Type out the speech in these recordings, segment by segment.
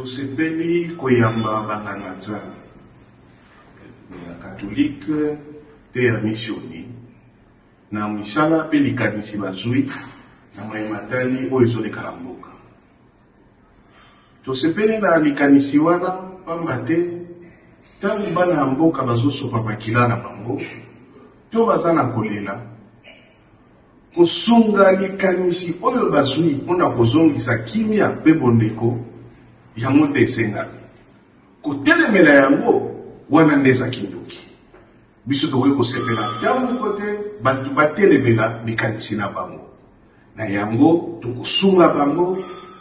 tosepeli koyamba banganga nzambe ya katolike te ya misioni na misala pe likanisi bazwi na mayematali oyo ezolekala mboka. Tosepeli na likanisi wana pamba te tangu bana ya mboka bazosopa makila na bango to baza na kolela kosunga likanisi oyo bazwi mpona kozongisa kimia pe bondeko yango nde esengami. Kotelemela yango wana nde eza kindoki. Biso tokoki kosepela ntango kote bato batelemela likanisi na bango na yango tokosunga bango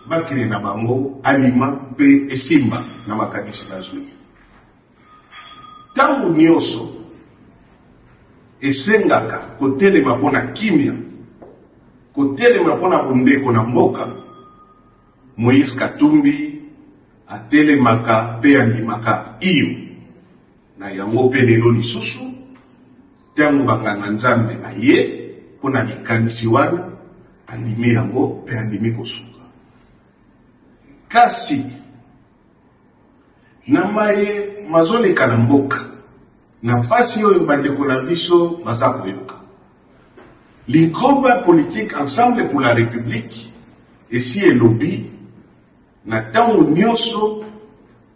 bakili na bango alima pe esimba na makanisi bazwi. Tango nyonso esengaka kotelema mpona kimia, kotelema mpona bondeko na mboka, Moïse Katumbi atelemaka pe andimaka iyo na yango pe lelo lisusu tango banganga nzambe aye mpona likanisi wana andimi yango pe andimi kosunga. Kasi na maye mazoleka na mboka na pasi oyo bandeko na biso baza koyoka, l'ingomba politique Ensemble pour la République esi elobi na tango nyonso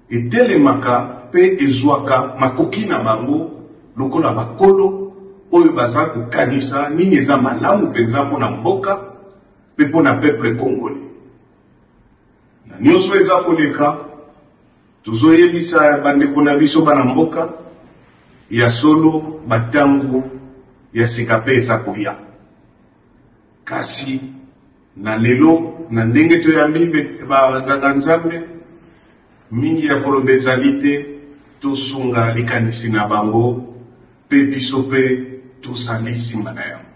etelemaka pe ezwaka makoki na bango lokola bakolo oyo baza kokanisa nini eza malamu mpenza mpona mboka pe mpona peuple congolais. Na nyonso eza koleka tozoyebisa bandeko na biso bana mboka ya solo batango ya sika pe eza koya. Kasi na lelo na ndenge toyambi banganga nzambe mingi ya koloba ezali te tosunga likanisi na bango pe biso pe tozali nsima na yango.